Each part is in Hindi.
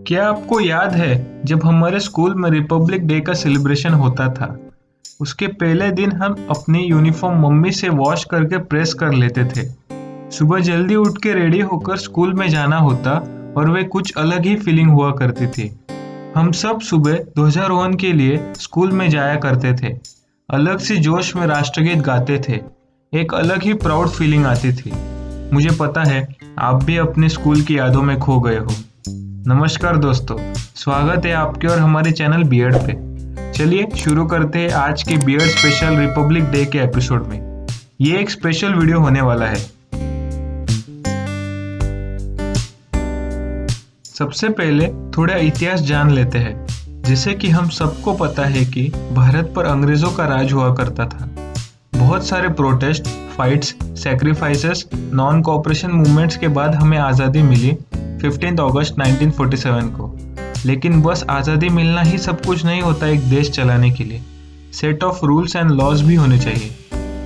क्या आपको याद है जब हमारे स्कूल में रिपब्लिक डे का सेलिब्रेशन होता था? उसके पहले दिन हम अपनी यूनिफॉर्म मम्मी से वॉश करके प्रेस कर लेते थे। सुबह जल्दी उठ के रेडी होकर स्कूल में जाना होता और वे कुछ अलग ही फीलिंग हुआ करती थी। हम सब सुबह 2001 के लिए स्कूल में जाया करते थे। अलग सी जोश में राष्ट्रगीत गाते थे। एक अलग ही प्राउड फीलिंग आती थी। मुझे पता है आप भी अपने स्कूल की यादों में खो गए हो। नमस्कार दोस्तों, स्वागत है आपके और हमारे चैनल बियर्ड पे। चलिए शुरू करते हैं आज के बियर्ड स्पेशल रिपब्लिक डे के एपिसोड में। ये एक स्पेशल वीडियो होने वाला है। सबसे पहले थोड़ा इतिहास जान लेते हैं। जैसे कि हम सबको पता है कि भारत पर अंग्रेजों का राज हुआ करता था। बहुत सारे protest, fights, sacrifices, non cooperation movements के बाद हमें आज़ादी मिली 15 अगस्त 1947 को। लेकिन बस आज़ादी मिलना ही सब कुछ नहीं होता एक देश चलाने के लिए। Set of rules and laws भी होने चाहिए।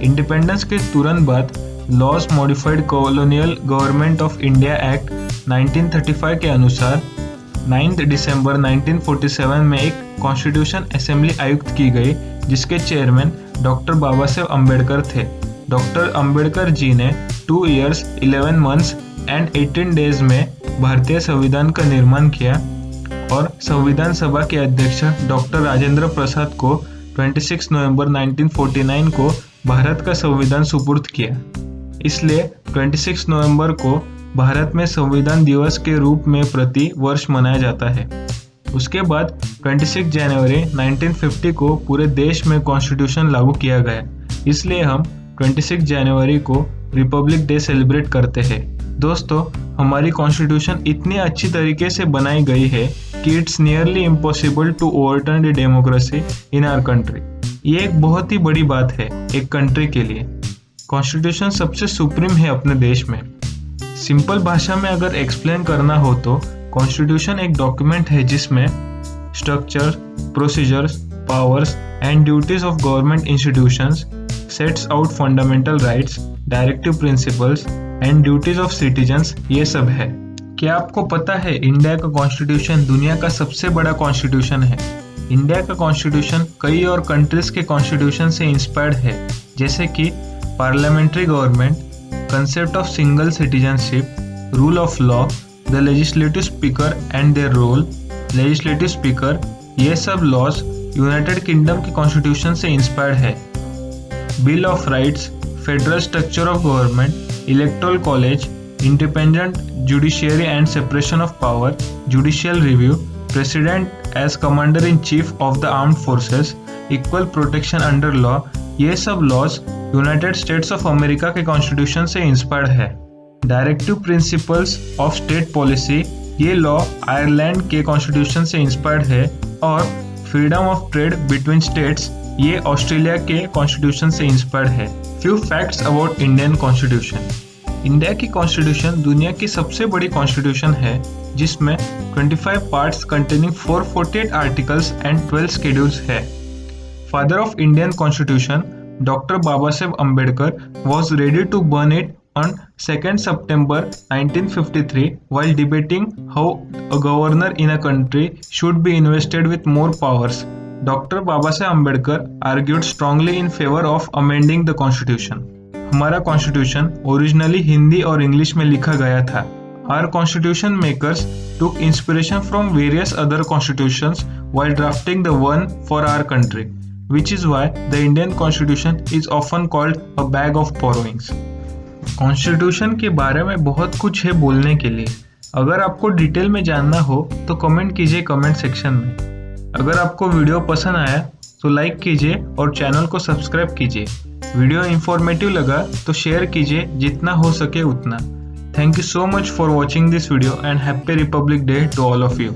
इंडिपेंडेंस के तुरंत बाद laws modified colonial government of India act 1935 के अनुसार 9 दिसंबर 1947 में एक कॉन्स्टिट्यूशन असेंबली आयुक्त की गई, जिसके चेयरमैन डॉक्टर बाबा साहेब अम्बेडकर थे। डॉक्टर अम्बेडकर जी ने 2 years 11 months एंड 18 days में भारतीय संविधान का निर्माण किया और संविधान सभा के अध्यक्ष डॉक्टर राजेंद्र प्रसाद को 26 नवंबर 1949 को भारत का संविधान सुपुर्द किया। इसलिए 26 नवंबर को भारत में संविधान दिवस के रूप में प्रति वर्ष मनाया जाता है। उसके बाद 26 जनवरी 1950 को पूरे देश में कॉन्स्टिट्यूशन लागू किया गया। इसलिए हम 26 जनवरी को रिपब्लिक डे सेलिब्रेट करते हैं। दोस्तों, हमारी कॉन्स्टिट्यूशन इतनी अच्छी तरीके से बनाई गई है कि it's nearly impossible to overturn the democracy in our country. ये एक बहुत ही बड़ी बात है एक कंट्री के लिए। कॉन्स्टिट्यूशन सबसे सुप्रीम है अपने देश में। सिंपल भाषा में अगर एक्सप्लेन करना हो तो कॉन्स्टिट्यूशन एक डॉक्यूमेंट है जिसमें structure, procedures, powers and duties of government institutions, sets out fundamental rights, directive principles and duties of citizens, ये सब है। क्या आपको पता है इंडिया का कॉन्स्टिट्यूशन दुनिया का सबसे बड़ा कॉन्स्टिट्यूशन है? इंडिया का कॉन्स्टिट्यूशन कई और कंट्रीज के कॉन्स्टिट्यूशन से इंस्पायर्ड है, जैसे कि parliamentary government, concept of single citizenship, rule of law, the legislative speaker and their role, legislative speaker, ये सब लॉज यूनाइटेड किंगडम के कॉन्स्टिट्यूशन से इंस्पायर्ड है। Bill of rights, federal structure of government, electoral college, independent judiciary and separation of power, judicial review, president as commander in chief of the armed forces, equal protection under law, ये सब laws United States of America के कॉन्स्टिट्यूशन से इंस्पायर्ड है। Directive principles of state policy, ये लॉ आयरलैंड के कॉन्स्टिट्यूशन से इंस्पायर्ड है। और freedom of trade between states, ये ऑस्ट्रेलिया के कॉन्स्टिट्यूशन से इंस्पायर्ड है। Few facts about Indian constitution. India की कॉन्स्टिट्यूशन दुनिया की सबसे बड़ी कॉन्स्टिट्यूशन है, जिसमें 25 parts containing 448 articles and 12 schedules है। Father of Indian constitution doctor Baba Saheb Ambedkar was ready to burn it on 2nd September 1953 while debating how a governor in a country should be invested with more powers. Dr. Baba Saheb Ambedkar argued strongly in favor of amending the constitution. हमारा कॉन्स्टिट्यूशन ओरिजिनली हिंदी और इंग्लिश में लिखा गया था। Our constitution makers took inspiration from various other constitutions while drafting the one for our country, which is why the Indian constitution is often called a bag of borrowings. Constitution के बारे में बहुत कुछ है बोलने के लिए। अगर आपको डिटेल में जानना हो तो कमेंट कीजिए कमेंट सेक्शन में। अगर आपको वीडियो पसंद आया तो लाइक कीजिए और चैनल को सब्सक्राइब कीजिए। वीडियो इंफॉर्मेटिव लगा तो शेयर कीजिए जितना हो सके उतना। Thank you so much for watching this video and happy republic day to all of you.